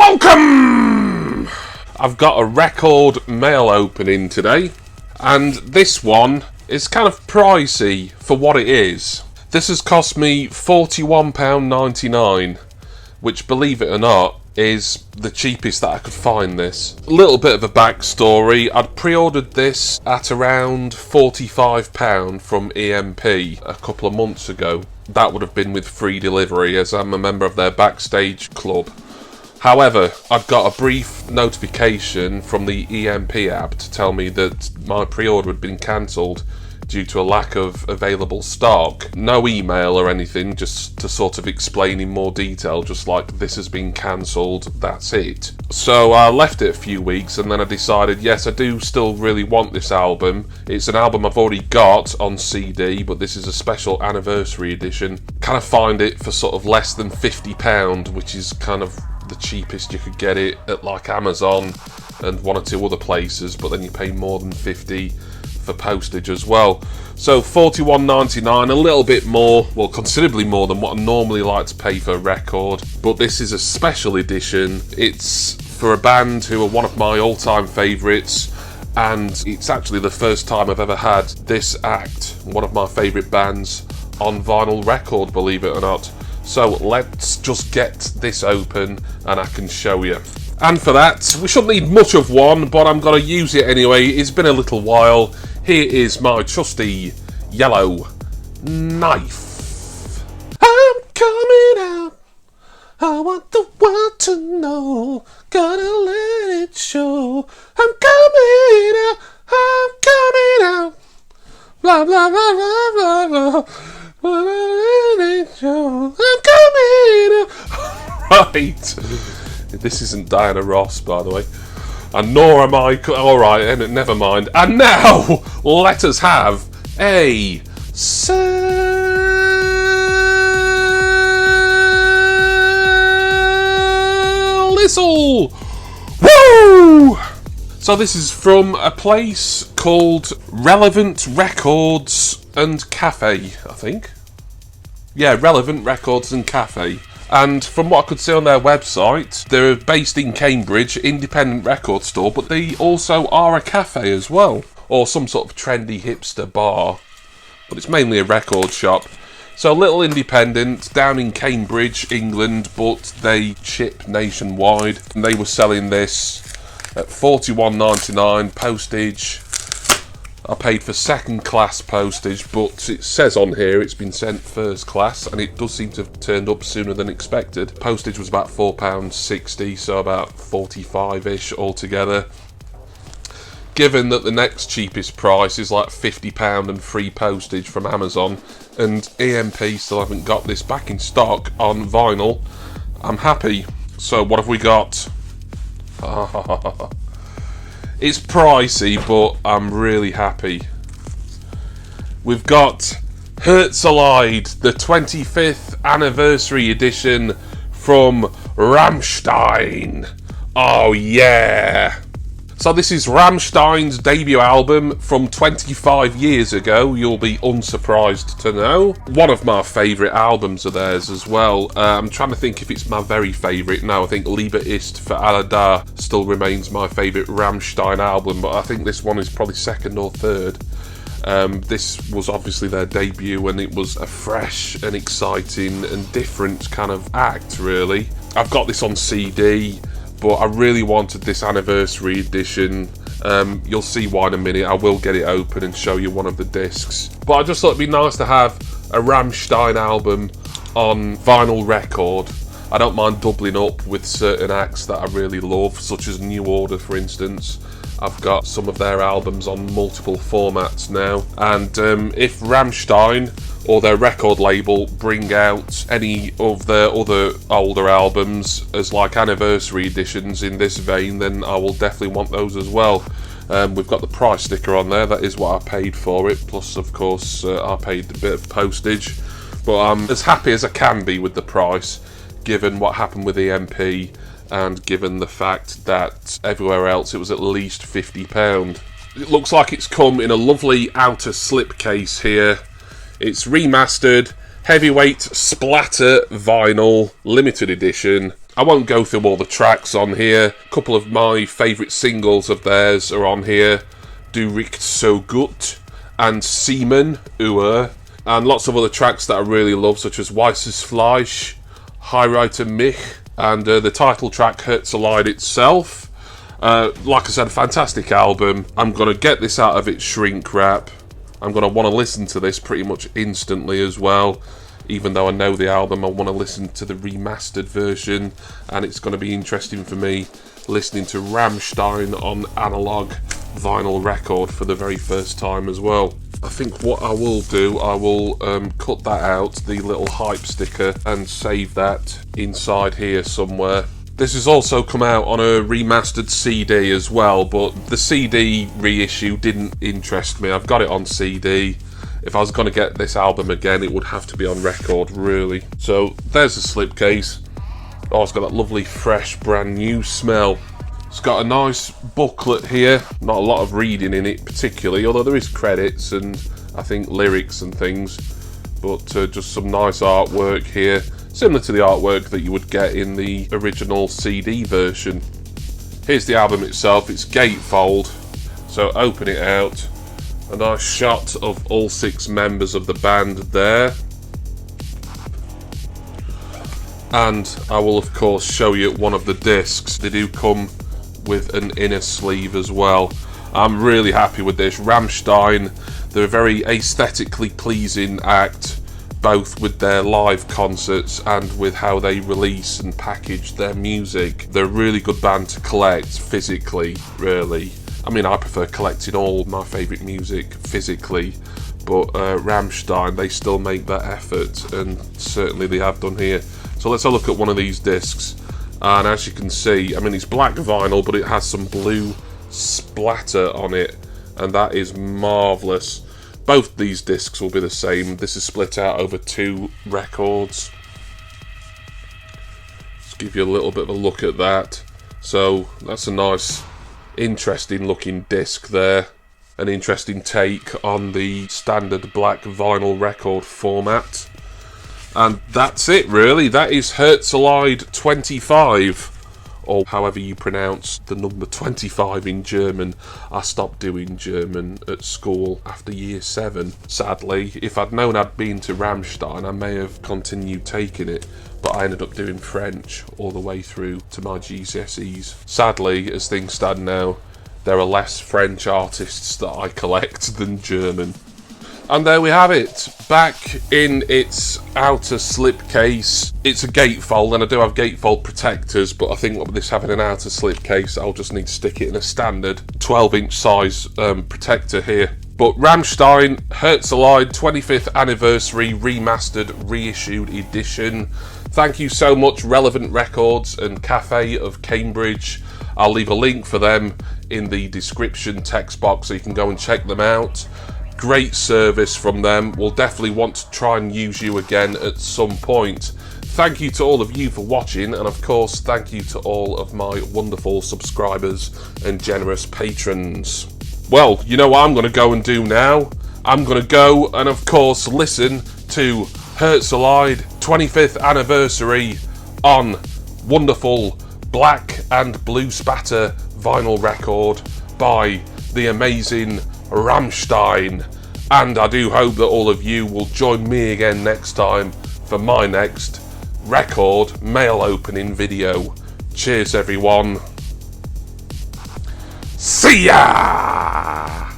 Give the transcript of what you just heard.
Welcome! I've got a record mail opening today, and this one is kind of pricey for what it is. This has cost me £41.99, which, believe it or not, is the cheapest that I could find this. A little bit of a backstory. I'd pre-ordered this at around £45 from EMP a couple of months ago. That would have been with free delivery, as I'm a member of their backstage club. However, I'd got a brief notification from the EMP app to tell me that my pre-order had been cancelled due to a lack of available stock. No email or anything, just to sort of explain in more detail, just like, this has been cancelled, that's it. So I left it a few weeks, and then I decided, yes, I do still really want this album. It's an album I've already got on CD, but this is a special anniversary edition. Kind of find it for sort of less than £50, which is kind of the cheapest you could get it at like Amazon and one or two other places, but then you pay more than 50 for postage as well. So £41.99, a little bit more, well, considerably more than what I normally like to pay for a record, but this is a special edition. It's for a band who are one of my all-time favourites, and it's actually the first time I've ever had this act, one of my favourite bands, on vinyl record, believe it or not. So let's just get this open and I can show you. And for that, we shouldn't need much of one, but I'm going to use it anyway. It's been a little while. Here is my trusty yellow knife. I'm coming out. I want the world to know. Gotta let it show. I'm coming out. I'm coming out. Blah, blah, blah, blah, blah, blah. I'm coming out. Right. This isn't Diana Ross, by the way. And nor am I... Alright, never mind. And now, let us have a... Salisal! Woo! So this is from a place called Relevant Records and Cafe, I think. Yeah, Relevant Records and Cafe. And from what I could see on their website, they're based in Cambridge, independent record store, but they also are a cafe as well. Or some sort of trendy hipster bar. But it's mainly a record shop. So a little independent, down in Cambridge, England, but they ship nationwide. And they were selling this at £41.99, postage. I paid for second class postage, but it says on here it's been sent first class, and it does seem to have turned up sooner than expected. Postage was about £4.60, so about 45-ish altogether. Given that the next cheapest price is like £50 and free postage from Amazon, and EMP still haven't got this back in stock on vinyl, I'm happy. So what have we got? It's pricey, but I'm really happy. We've got Herzeleid, the 25th anniversary edition from Rammstein. Oh yeah! So this is Rammstein's debut album from 25 years ago, you'll be unsurprised to know. One of my favourite albums of theirs as well. I'm trying to think if it's my very favourite. No, I think Liebe ist für alle da still remains my favourite Rammstein album, but I think this one is probably second or third. This was obviously their debut, and it was a fresh and exciting and different kind of act, really. I've got this on CD, but I really wanted this anniversary edition. You'll see why in a minute. I will get it open and show you one of the discs. But I just thought it'd be nice to have a Rammstein album on vinyl record. I don't mind doubling up with certain acts that I really love, such as New Order, for instance. I've got some of their albums on multiple formats now. And if Rammstein or their record label bring out any of their other older albums as like anniversary editions in this vein, then I will definitely want those as well. We've got the price sticker on there, that is what I paid for it, plus of course I paid a bit of postage. But I'm as happy as I can be with the price, given what happened with EMP and given the fact that everywhere else it was at least £50. It looks like it's come in a lovely outer slipcase here. It's remastered, heavyweight splatter vinyl, limited edition. I won't go through all the tracks on here. A couple of my favourite singles of theirs are on here. Du riecht so gut and Seaman, Uhr. And lots of other tracks that I really love, such as Weißes Fleisch, Heirate mich, and the title track Herzeleid itself. Like I said, a fantastic album. I'm going to get this out of its shrink wrap. I'm going to want to listen to this pretty much instantly as well. Even though I know the album, I want to listen to the remastered version. And it's going to be interesting for me listening to Rammstein on analog vinyl record for the very first time as well. I think what I will do, I will cut that out, the little hype sticker, and save that inside here somewhere. This has also come out on a remastered CD as well, but the CD reissue didn't interest me. I've got it on CD. If I was going to get this album again, it would have to be on record, really. So there's the slipcase. Oh, it's got that lovely, fresh, brand new smell. It's got a nice booklet here. Not a lot of reading in it particularly, although there is credits and I think lyrics and things. But just some nice artwork here, similar to the artwork that you would get in the original CD version. Here's the album itself. It's gatefold, so open it out. A nice shot of all 6 members of the band there. And I will of course show you one of the discs. They do come with an inner sleeve as well. I'm really happy with this. Rammstein, they're a very aesthetically pleasing act, both with their live concerts and with how they release and package their music. They're a really good band to collect physically, really. I mean, I prefer collecting all my favourite music physically, but Rammstein, they still make that effort, and certainly they have done here. So let's have a look at one of these discs. And as you can see, I mean, it's black vinyl, but it has some blue splatter on it, and that is marvellous. Both these discs will be the same. This is split out over 2 records. Let's give you a little bit of a look at that. So that's a nice, interesting looking disc there. An interesting take on the standard black vinyl record format. And that's it, really. That is Herzeleid 25, or however you pronounce the number 25 in German. I stopped doing German at school after year 7, sadly. If I'd known I'd been to Rammstein, I may have continued taking it, but I ended up doing French all the way through to my GCSEs. Sadly, as things stand now, there are less French artists that I collect than German. And there we have it, back in its outer slipcase. It's a gatefold, and I do have gatefold protectors, but I think with this having an outer slipcase, I'll just need to stick it in a standard 12-inch size protector here. But Rammstein Herzeleid 25th Anniversary Remastered Reissued Edition. Thank you so much, Relevant Records and Cafe of Cambridge. I'll leave a link for them in the description text box so you can go and check them out. Great service from them. We'll definitely want to try and use you again at some point. Thank you to all of you for watching, and of course thank you to all of my wonderful subscribers and generous patrons. Well, you know what I'm going to go and do now? I'm going to go and of course listen to Herzeleid 25th Anniversary on wonderful black and blue spatter vinyl record by the amazing Rammstein, and I do hope that all of you will join me again next time for my next record mail opening video. Cheers everyone. See ya!